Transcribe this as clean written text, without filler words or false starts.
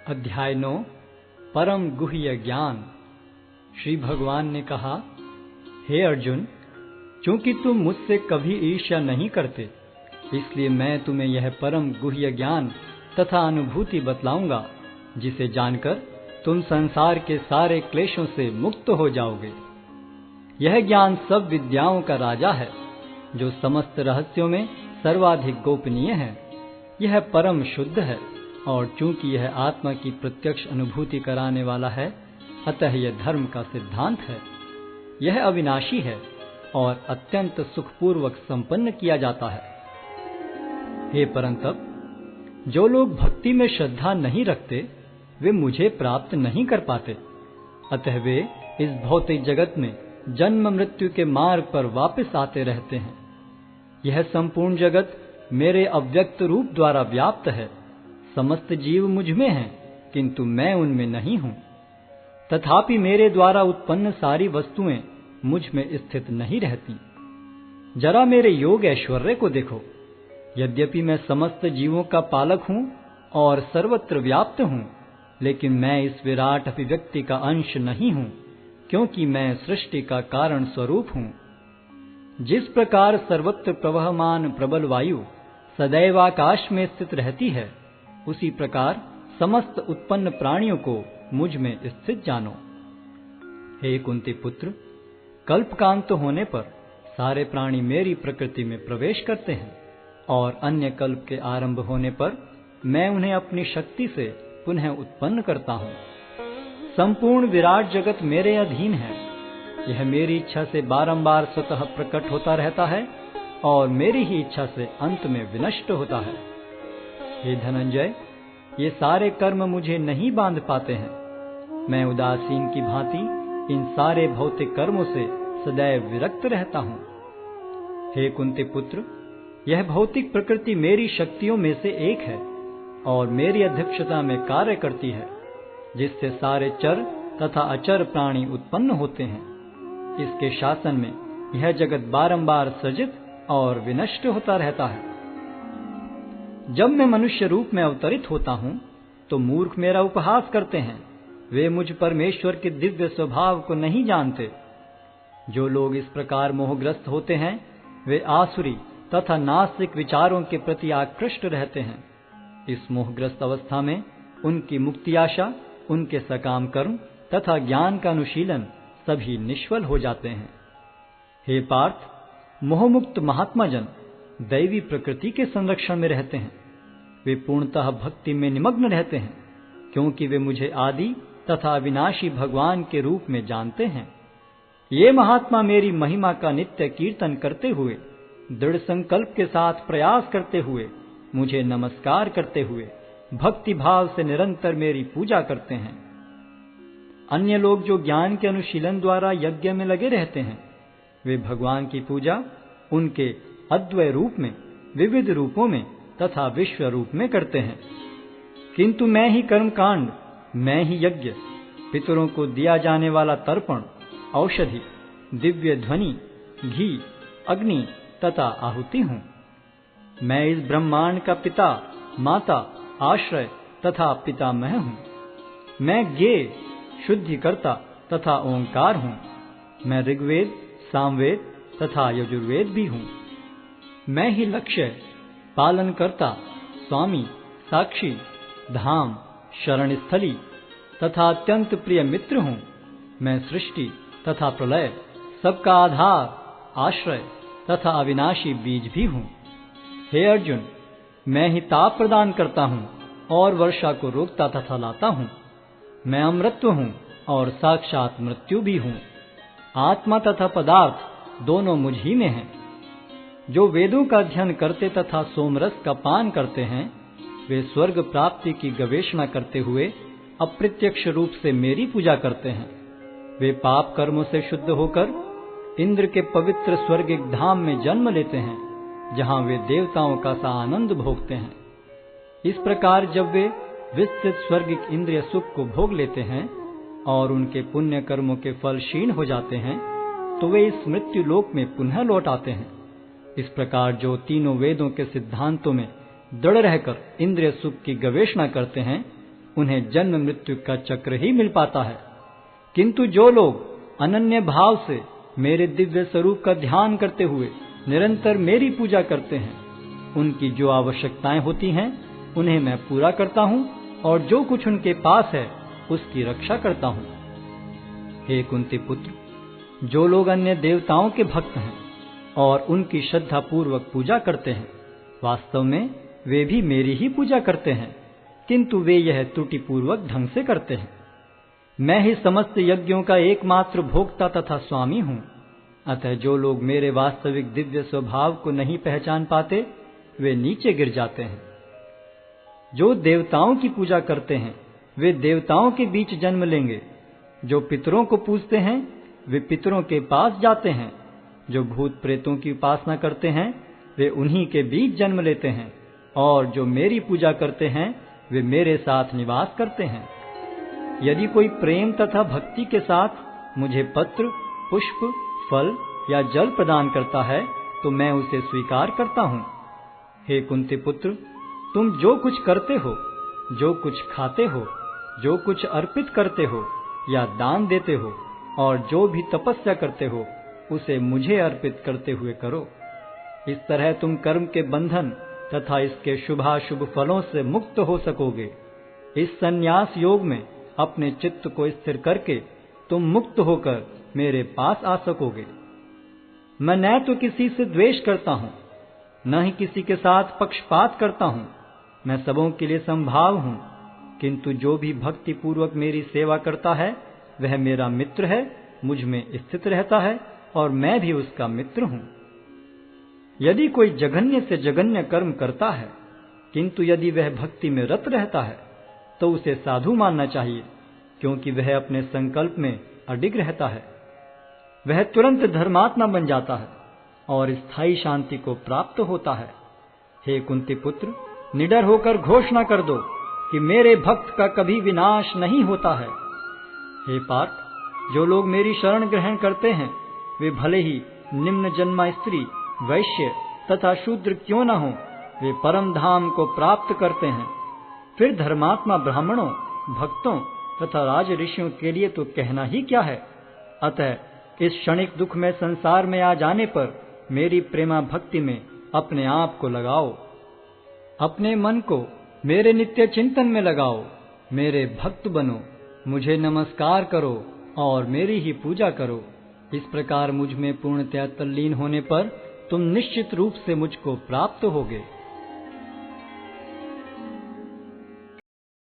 अध्याय 9 परम गुह्य ज्ञान। श्री भगवान ने कहा, हे अर्जुन, चूंकि तुम मुझसे कभी ईर्ष्या नहीं करते, इसलिए मैं तुम्हें यह परम गुह्य ज्ञान तथा अनुभूति बतलाऊंगा, जिसे जानकर तुम संसार के सारे क्लेशों से मुक्त हो जाओगे। यह ज्ञान सब विद्याओं का राजा है, जो समस्त रहस्यों में सर्वाधिक गोपनीय है। यह परम शुद्ध है, और चूंकि यह आत्मा की प्रत्यक्ष अनुभूति कराने वाला है, अतः यह धर्म का सिद्धांत है। यह अविनाशी है और अत्यंत सुखपूर्वक संपन्न किया जाता है। हे परंतप, जो लोग भक्ति में श्रद्धा नहीं रखते, वे मुझे प्राप्त नहीं कर पाते। अतः वे इस भौतिक जगत में जन्म मृत्यु के मार्ग पर वापस आते रहते हैं। यह संपूर्ण जगत मेरे अव्यक्त रूप द्वारा व्याप्त है। समस्त जीव मुझ में हैं, किंतु मैं उनमें नहीं हूं। तथापि मेरे द्वारा उत्पन्न सारी वस्तुएं मुझ में स्थित नहीं रहती। जरा मेरे योग ऐश्वर्य को देखो। यद्यपि मैं समस्त जीवों का पालक हूं और सर्वत्र व्याप्त हूं, लेकिन मैं इस विराट अभिव्यक्ति का अंश नहीं हूं, क्योंकि मैं सृष्टि का कारण स्वरूप हूं। जिस प्रकार सर्वत्र प्रवहमान प्रबल वायु सदैव आकाश में स्थित रहती है, उसी प्रकार समस्त उत्पन्न प्राणियों को मुझ में स्थित जानो। हे कुंती पुत्र, कल्पकांत होने पर सारे प्राणी मेरी प्रकृति में प्रवेश करते हैं, और अन्य कल्प के आरंभ होने पर मैं उन्हें अपनी शक्ति से पुनः उत्पन्न करता हूँ। संपूर्ण विराट जगत मेरे अधीन है। यह मेरी इच्छा से बारंबार स्वतः प्रकट होता रहता है और मेरी ही इच्छा से अंत में विनष्ट होता है। हे धनंजय, ये सारे कर्म मुझे नहीं बांध पाते हैं। मैं उदासीन की भांति इन सारे भौतिक कर्मों से सदैव विरक्त रहता हूँ। हे कुंती पुत्र, यह भौतिक प्रकृति मेरी शक्तियों में से एक है और मेरी अध्यक्षता में कार्य करती है, जिससे सारे चर तथा अचर प्राणी उत्पन्न होते हैं। इसके शासन में यह जगत बारंबार सृजित और विनष्ट होता रहता है। जब मैं मनुष्य रूप में अवतरित होता हूँ, तो मूर्ख मेरा उपहास करते हैं। वे मुझ परमेश्वर के दिव्य स्वभाव को नहीं जानते। जो लोग इस प्रकार मोहग्रस्त होते हैं, वे आसुरी तथा नास्तिक विचारों के प्रति आकृष्ट रहते हैं। इस मोहग्रस्त अवस्था में उनकी मुक्ति आशा, उनके सकाम कर्म तथा ज्ञान का अनुशीलन सभी निष्फल हो जाते हैं। हे पार्थ, मोहमुक्त महात्मा जन दैवी प्रकृति के संरक्षण में रहते हैं। वे पूर्णतः भक्ति में निमग्न रहते हैं, क्योंकि वे मुझे आदि तथा अविनाशी भगवान के रूप में जानते हैं। ये महात्मा मेरी महिमा का नित्य कीर्तन करते हुए, दृढ़ संकल्प के साथ प्रयास करते हुए, मुझे नमस्कार करते हुए भक्ति भाव से निरंतर मेरी पूजा करते हैं। अन्य लोग जो ज्ञान के अनुशीलन द्वारा यज्ञ में लगे रहते हैं, वे भगवान की पूजा उनके अद्वय रूप में, विविध रूपों में तथा विश्व रूप में करते हैं। किंतु मैं ही कर्मकांड, मैं ही यज्ञ, पितरों को दिया जाने वाला तर्पण, औषधि, दिव्य ध्वनि, घी, अग्नि तथा आहुति हूँ। मैं इस ब्रह्मांड का पिता, माता, आश्रय तथा पितामह हूँ। मैं ज्ञेय, शुद्धिकर्ता तथा ओंकार हूँ। मैं ऋग्वेद, सामवेद तथा यजुर्वेद भी हूँ। मैं ही लक्ष्य, पालनकर्ता, स्वामी, साक्षी, धाम, शरण स्थली तथा अत्यंत प्रिय मित्र हूँ। मैं सृष्टि तथा प्रलय, सबका आधार, आश्रय तथा अविनाशी बीज भी हूँ। हे अर्जुन, मैं ही ताप प्रदान करता हूँ और वर्षा को रोकता तथा लाता हूँ। मैं अमृतत्व हूँ और साक्षात मृत्यु भी हूँ। आत्मा तथा पदार्थ दोनों मुझ ही में हैं। जो वेदों का अध्ययन करते तथा सोमरस का पान करते हैं, वे स्वर्ग प्राप्ति की गवेषणा करते हुए अप्रत्यक्ष रूप से मेरी पूजा करते हैं। वे पाप कर्मों से शुद्ध होकर इंद्र के पवित्र स्वर्गिक धाम में जन्म लेते हैं, जहाँ वे देवताओं का सा आनंद भोगते हैं। इस प्रकार जब वे विस्तृत स्वर्गिक इंद्रिय सुख को भोग लेते हैं और उनके पुण्य कर्मों के फल क्षीण हो जाते हैं, तो वे इस मृत्यु लोक में पुनः लौट आते हैं। इस प्रकार जो तीनों वेदों के सिद्धांतों में दृढ़ रहकर इंद्रिय सुख की गवेषणा करते हैं, उन्हें जन्म मृत्यु का चक्र ही मिल पाता है। किंतु जो लोग अनन्य भाव से मेरे दिव्य स्वरूप का ध्यान करते हुए निरंतर मेरी पूजा करते हैं, उनकी जो आवश्यकताएं होती हैं उन्हें मैं पूरा करता हूं और जो कुछ उनके पास है उसकी रक्षा करता हूं। हे कुंती पुत्र, जो लोग अन्य देवताओं के भक्त हैं और उनकी श्रद्धा पूर्वक पूजा करते हैं, वास्तव में वे भी मेरी ही पूजा करते हैं, किंतु वे यह त्रुटिपूर्वक ढंग से करते हैं। मैं ही समस्त यज्ञों का एकमात्र भोक्ता तथा स्वामी हूं। अतः जो लोग मेरे वास्तविक दिव्य स्वभाव को नहीं पहचान पाते, वे नीचे गिर जाते हैं। जो देवताओं की पूजा करते हैं वे देवताओं के बीच जन्म लेंगे। जो पितरों को पूजते हैं वे पितरों के पास जाते हैं। जो भूत प्रेतों की उपासना करते हैं वे उन्हीं के बीच जन्म लेते हैं। और जो मेरी पूजा करते हैं वे मेरे साथ निवास करते हैं। यदि कोई प्रेम तथा भक्ति के साथ मुझे पत्र, पुष्प, फल या जल प्रदान करता है तो मैं उसे स्वीकार करता हूँ। हे कुंती पुत्र, तुम जो कुछ करते हो, जो कुछ खाते हो, जो कुछ अर्पित करते हो या दान देते हो और जो भी तपस्या करते हो, उसे मुझे अर्पित करते हुए करो। इस तरह तुम कर्म के बंधन तथा इसके शुभाशुभ फलों से मुक्त हो सकोगे। इस संन्यास योग में अपने चित्त को स्थिर करके तुम मुक्त होकर मेरे पास आ सकोगे। मैं न तो किसी से द्वेष करता हूँ, न ही किसी के साथ पक्षपात करता हूँ। मैं सबों के लिए संभाव हूँ, किंतु जो भी भक्ति पूर्वक मेरी सेवा करता है वह मेरा मित्र है, मुझ में स्थित रहता है और मैं भी उसका मित्र हूँ। यदि कोई जघन्य से जघन्य कर्म करता है, किंतु यदि वह भक्ति में रत रहता है तो उसे साधु मानना चाहिए, क्योंकि वह अपने संकल्प में अडिग रहता है। वह तुरंत धर्मात्मा बन जाता है और स्थायी शांति को प्राप्त होता है। हे कुंती पुत्र, निडर होकर घोषणा कर दो कि मेरे भक्त का कभी विनाश नहीं होता है। हे पार्थ, जो लोग मेरी शरण ग्रहण करते हैं वे भले ही निम्न जन्मा स्त्री, वैश्य तथा शूद्र क्यों न हो, वे परम धाम को प्राप्त करते हैं। फिर धर्मात्मा ब्राह्मणों, भक्तों तथा राज ऋषियों के लिए तो कहना ही क्या है। अतः इस क्षणिक दुख में संसार में आ जाने पर मेरी प्रेमा भक्ति में अपने आप को लगाओ। अपने मन को मेरे नित्य चिंतन में लगाओ। मेरे भक्त बनो, मुझे नमस्कार करो और मेरी ही पूजा करो। इस प्रकार मुझ में पूर्णतया तल्लीन होने पर तुम निश्चित रूप से मुझको प्राप्त होगे।